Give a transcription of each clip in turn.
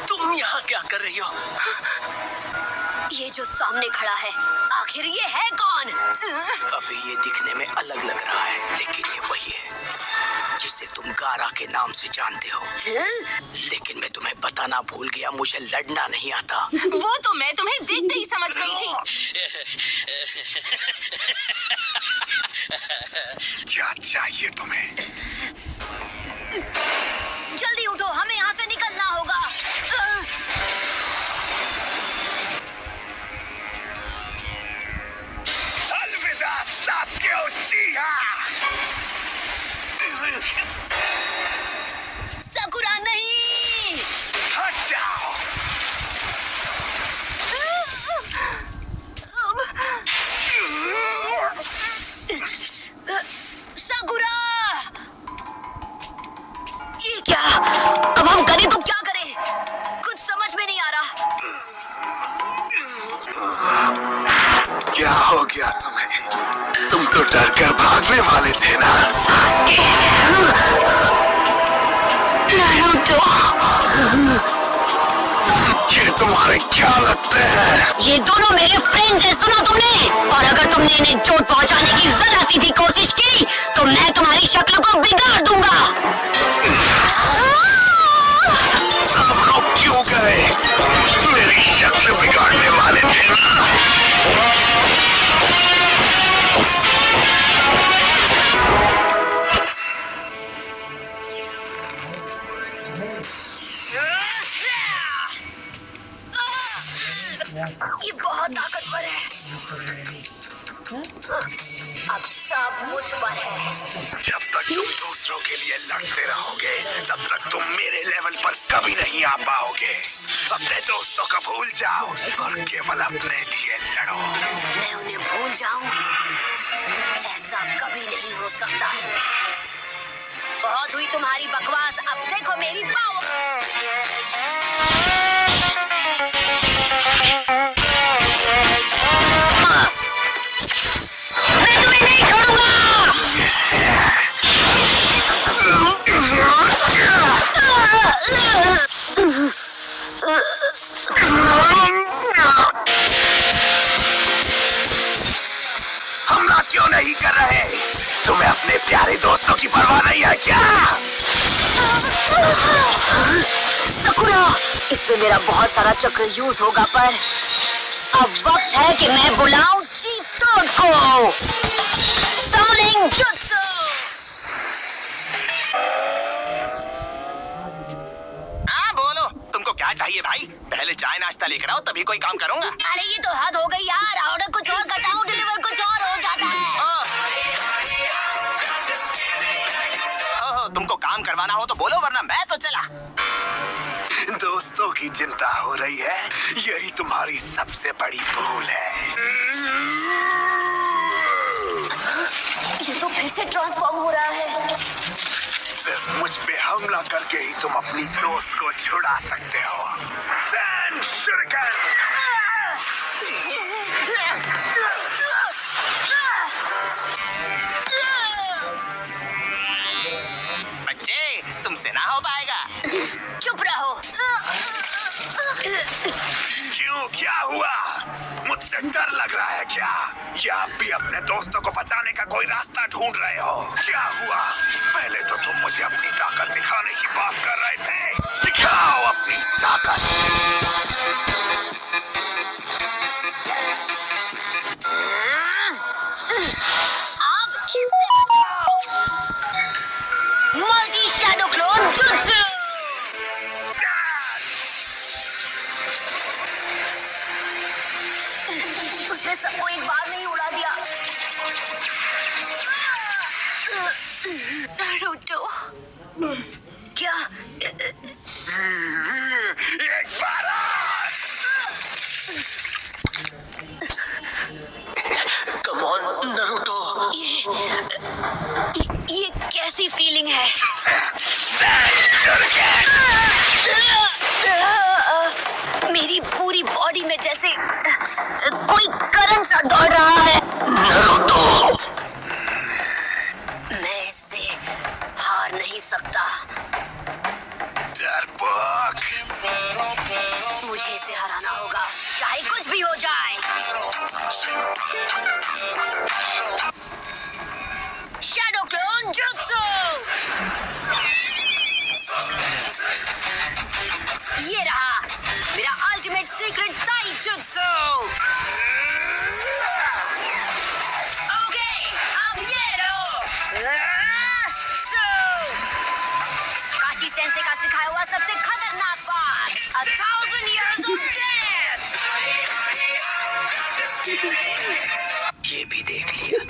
तुम यहाँ क्या कर रही हो? ये जो सामने खड़ा है, आखिर ये है कौन? अभी ये दिखने में अलग लग रहा है, लेकिन ये वही है जिसे तुम गारा के नाम से जानते हो। लेकिन मैं तुम्हें बताना भूल गया, मुझे लड़ना नहीं आता। वो तो मैं तुम्हें देखते ही समझ गई थी। क्या चाहिए तुम्हें? जल्दी उठो, हमें यहाँ से निकलना होगा। अलविदा सास्के उचिहा। सकुरा नहीं। हट जाओ। सकुरा, ये क्या? अब हम करें तो क्या करें? कुछ समझ में नहीं आ रहा। क्या हो गया तुम्हें? तुम तो डर कर भागने वाले थे ना? ये तुम्हारे क्या लगते हैं? ये दोनों मेरे फ्रेंड्स हैं, सुना तुमने? और अगर तुमने इन्हें चोट पहुंचाने की जरा सी भी कोशिश की तो मैं तुम्हारी शक्ल को बिगाड़ दूंगा। आप लोग क्यों गए? मेरी शक्ल बिगाड़ने वाले थे ना? ये बहुत ताकतवर है। अब सब मुझ पर है। जब तक तुम दूसरों के लिए लड़ते रहोगे, तब तक तुम मेरे लेवल पर कभी नहीं आ पाओगे। अपने दोस्तों को भूल जाओ और केवल अपने लिए लड़ो। मैं उन्हें भूल जाऊं? ऐसा कभी नहीं हो सकता। बहुत हुई तुम्हारी बकवास, अब देखो मेरी पावर। मैं तुम्हें नहीं छोड़ूंगा। हमला क्यों नहीं कर रहे? तुम्हें अपने प्यारे दोस्तों की परवाह नहीं है क्या? सकुरा, इसमें मेरा बहुत सारा चक्र यूज होगा, पर अब वक्त है कि मैं बुलाऊं चीतोड को। Summoning jutsu. हाँ बोलो, तुमको क्या चाहिए भाई? पहले चाय नाश्ता लेकर आओ, तभी कोई काम करूंगा। अरे ये तो हद हो गई यार। ऑर्डर कुछ और करता हूँ, डिलीवर कुछ और हो जाता है। ओह, तुमको काम करवाना हो तो बोलो, वरना मैं तो चला। दोस्तों की चिंता हो रही है, यही तुम्हारी सबसे बड़ी भूल है। ये तो फिर से ट्रांसफॉर्म हो रहा है। सिर्फ मुझ पे हमला करके ही तुम अपनी दोस्त को छुड़ा सकते हो। सैन शुरिकन! बच्चे, तुमसे ना हो पाएगा। चुप रहो। क्यों, क्या हुआ? मुझसे डर लग रहा है क्या? या आप भी अपने दोस्तों को बचाने का कोई रास्ता ढूंढ रहे हो? क्या हुआ? पहले तो तुम मुझे अपनी ताकत दिखाने की बात कर रहे थे। दिखाओ अपनी ताकत। अब इससे बचाओ। Multi shadow clone jutsu. उसने सबको एक बार में ही उड़ा दिया। नारुतो, क्या? एक बार और। Come on Naruto. ये कैसी फीलिंग है? मेरी पूरी बॉडी में जैसे कोई करंट सा दौड़ रहा है। नारुतो, मैं इससे हार नहीं सकता। सीक्रेट ताइजुत्सु। ओके, अब ये लो। काशी सेंसे का सिखाया हुआ सबसे खतरनाक बात, 1000 years of death। ये भी देख लिया।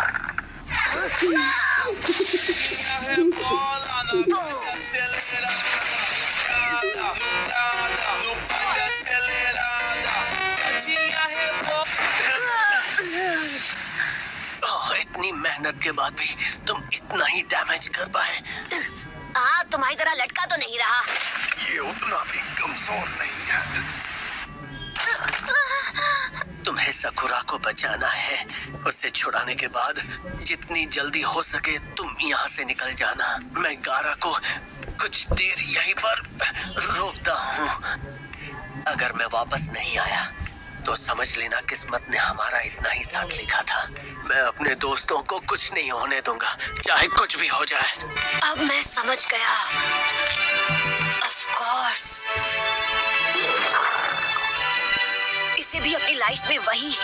इतनी मेहनत के बाद भी तुम इतना ही डैमेज कर पाए। हाँ, तुम्हारी तरह लटका तो नहीं रहा। ये उतना भी कमजोर नहीं है। तुम्हें सकुरा को बचाना है। उसे छुड़ाने के बाद जितनी जल्दी हो सके तुम यहाँ से निकल जाना। मैं गारा को कुछ देर यहीं पर रोकता हूँ। अगर मैं वापस नहीं आया तो समझ लेना किस्मत ने हमारा इतना ही साथ लिखा था। मैं अपने दोस्तों को कुछ नहीं होने दूंगा, चाहे कुछ भी हो जाए। अब मैं समझ गया। Of course। इसे भी अपनी लाइफ में वही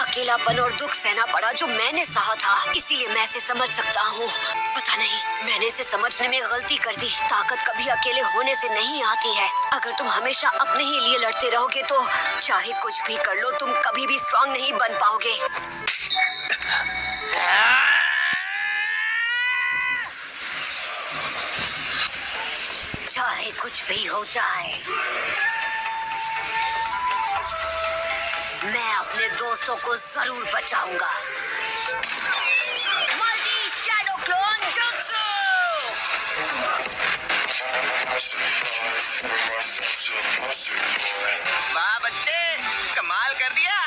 अकेलापन और दुख सहना पड़ा जो मैंने सहा था। इसीलिए मैं इसे समझ सकता हूँ। पता नहीं मैंने इसे समझने में गलती कर दी। ताकत कभी अकेले होने से नहीं आती है। अगर तुम हमेशा अपने ही लिए लड़ते रहोगे तो चाहे कुछ भी कर लो तुम कभी भी स्ट्रांग नहीं बन पाओगे। चाहे कुछ भी हो जाए मैं अपने दोस्तों को जरूर बचाऊंगा। मल्टी शैडो क्लोन जुत्सु। वाह बच्चे, कमाल कर दिया।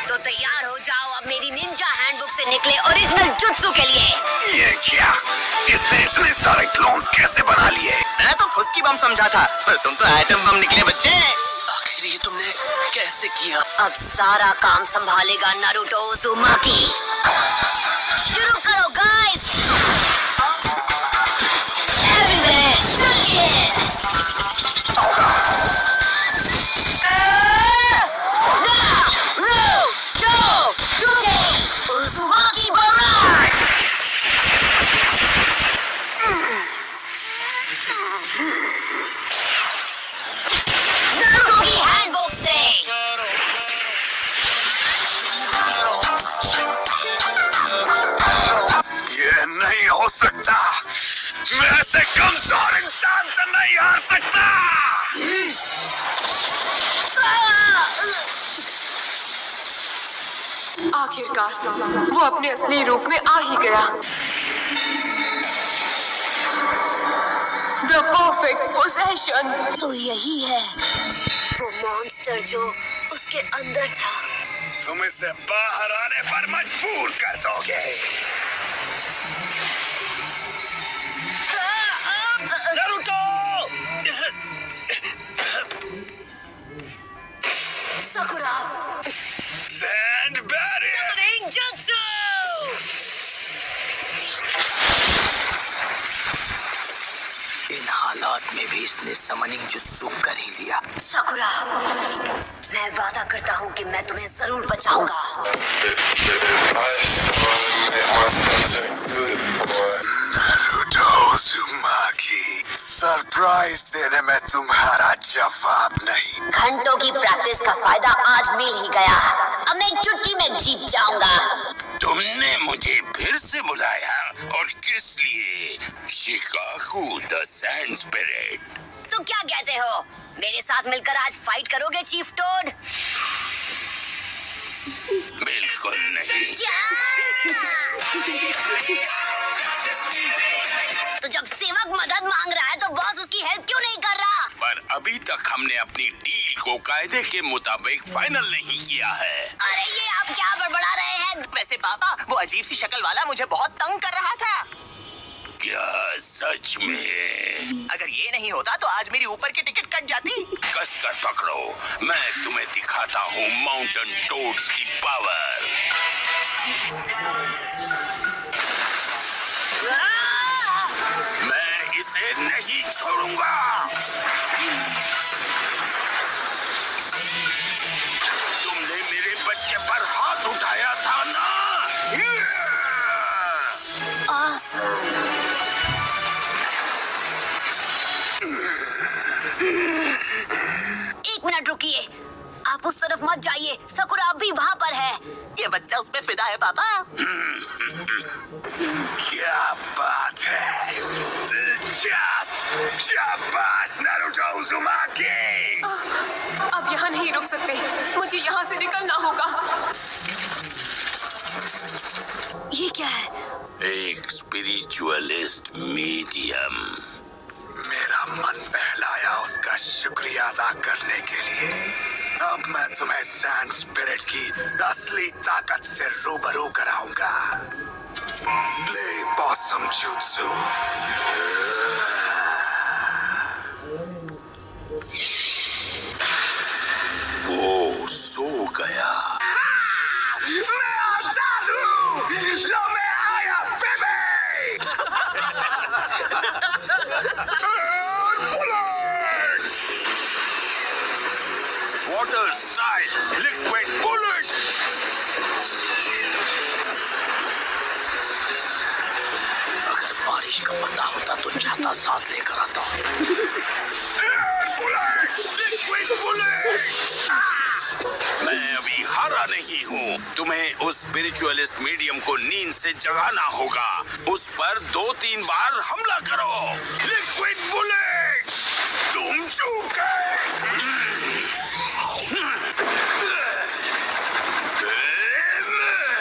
तो तैयार हो जाओ अब मेरी निंजा हैंडबुक से निकले ओरिजिनल जुत्सु के लिए। ये क्या? इसने इतने सारे क्लोन्स कैसे बना लिए? मैं तो फुसकी बम समझा था, पर तुम तो एटम बम निकले बच्चे। आखिर ये तुमने कैसे किया? अब सारा काम संभालेगा नारुतो उज़ुमाकी। शुरू करो गाइस। एवरीवेयर चलिए। Uzumaki Barack. नारुतो की हैंडबुक से। ये नहीं हो सकता। मैं ऐसे कमजोर इंसान से नहीं हार सकता। आखिरकार वो अपने असली रूप में आ ही गया। The perfect possession. तो यही है वो मॉन्स्टर जो उसके अंदर था। तुम इसे बाहर आने पर मजबूर कर दोगे। Naruto! साकुरा। Sand barrier. Summoning Jutsu! इन हालात में भी इसने समनिंग जुत्सु कर ही लिया। साकुरा, मैं वादा करता हूँ कि मैं तुम्हें जरूर बचाऊंगा। नारुतो उज़ुमाकी, सरप्राइज देने में तुम्हारा जवाब नहीं। घंटों की प्रैक्टिस का फायदा आज मिल ही गया। अब मैं एक चुटकी में जीत जाऊंगा। तुमने मुझे फिर से बुलाया और किस लिए? Chicago the sand spirit. तो क्या कहते हो? मेरे साथ मिलकर आज फाइट करोगे चीफ टोड? बिल्कुल नहीं। क्या? तो जब सेवक मदद मांग रहा है तो बॉस उसकी हेल्प क्यों नहीं कर रहा? पर अभी तक हमने अपनी डील को कायदे के मुताबिक फाइनल नहीं किया है। अरे ये आप क्या बड़बड़ा रहे हैं? वैसे पापा, वो अजीब सी शक्ल वाला मुझे बहुत तंग कर रहा था। क्या सच में? अगर ये नहीं होता तो आज मेरी ऊपर की टिकट कट जाती। कसकर पकड़ो, मैं तुम्हें दिखाता हूँ माउंटेन टोड्स की पावर। मैं इसे नहीं छोड़ूंगा। बच्चे पर हाथ उठाया था ना। एक मिनट रुकिए, आप उस तरफ मत जाइए, सकुरा अभी वहाँ पर है। ये बच्चा उसमें फिदा है पापा। क्या बात है, दिलचस्प। शाबाश नारुतो उज़ुमाकी। अब यहाँ नहीं रुक सकते, मुझे यहाँ से निकलना होगा। ये क्या है? एक स्पिरिचुअलिस्ट मीडियम। मेरा मन बहलाया उसका शुक्रिया अदा करने के लिए। अब मैं तुम्हें सैंड स्पिरिट की असली ताकत से रूबरू कराऊंगा। Play bosom jutsu. वो सो गया। मैं आजाद हूँ। लो मैं आया baby. Bullets. Water style liquid bullets. अगर बारिश का पता होता तो छाता साथ लेकर आता। Liquid bullets. मैं अभी हारा नहीं हूँ। तुम्हें उस स्पिरिचुअलिस्ट मीडियम को नींद से जगाना होगा। उस पर 2-3 बार हमला करो। लिक्विड बुलेट्स, तुम चूक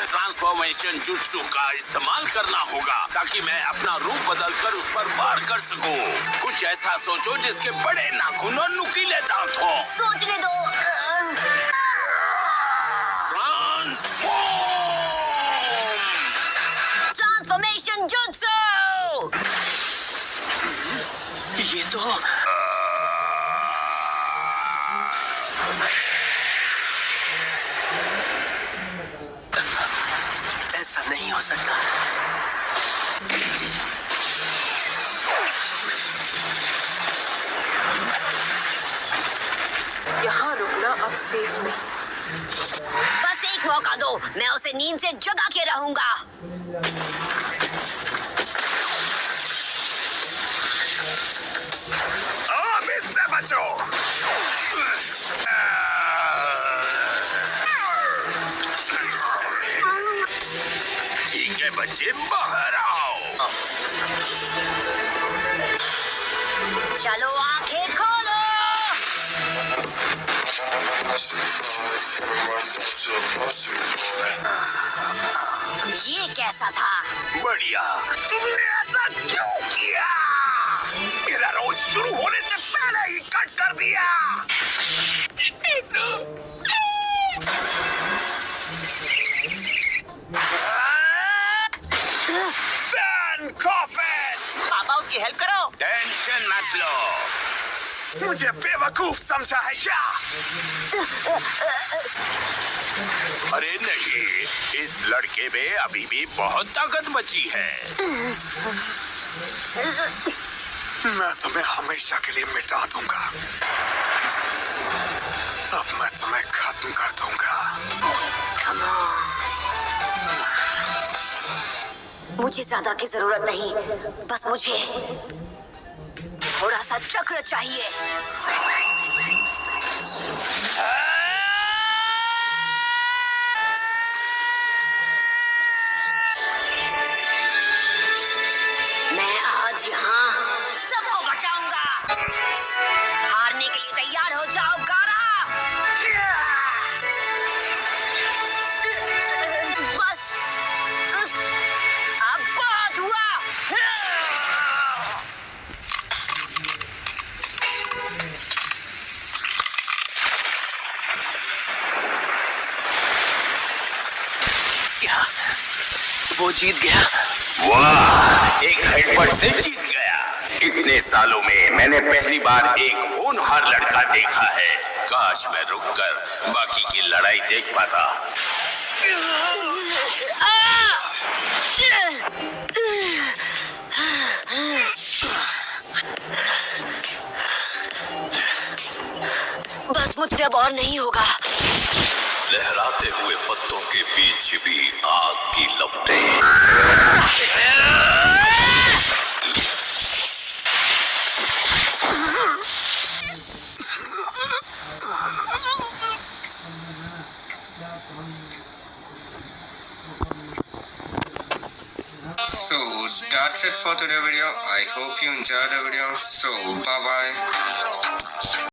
ट्रांसफॉर्मेशन जुत्सु का इस्तेमाल करना होगा ताकि मैं अपना रूप बदलकर उस पर वार कर सकूं। कुछ ऐसा सोचो जिसके बड़े नाखून और नुकीले दांत हो। सोचने दो। Transformation jutsu. ये तो ऐसा नहीं हो सकता। यहाँ रुकना अब सेफ नहीं। बस एक मौका दो, मैं उसे नींद से जगा के रहूंगा। अब इससे बचो। ठीक है बच्चे, बाहर आओ। चलो आंखें खोलो। ये कैसा था? बढ़िया। तुमने ऐसा क्यों किया? मेरा रोज शुरू होने से पहले ही कट कर दिया। सैन कॉफिन। पापा उसकी हेल्प करो। टेंशन मत लो। मुझे बेवकूफ समझा है क्या? अरे नहीं, इस लड़के में अभी भी बहुत ताकत बची है। मैं तुम्हें हमेशा के लिए मिटा दूंगा। अब मैं तुम्हें खत्म कर दूंगा। Come on. मुझे ज्यादा की जरूरत नहीं, बस मुझे थोड़ा सा चक्र चाहिए। मैं आज यहाँ सबको बचाऊंगा। हारने के लिए तैयार हो जाओ गारा। बस अब बहुत हुआ। क्या वो जीत गया? वाह, एक हेडबट से जीत गया। इतने सालों में मैंने पहली बार एक होनहार लड़का देखा है। काश मैं रुककर बाकी की लड़ाई देख पाता। बस मुझसे अब और नहीं होगा। लहराते हुए के बीच भी आग की लपटें। So that's it for today video. I hope you enjoyed the video. So bye bye.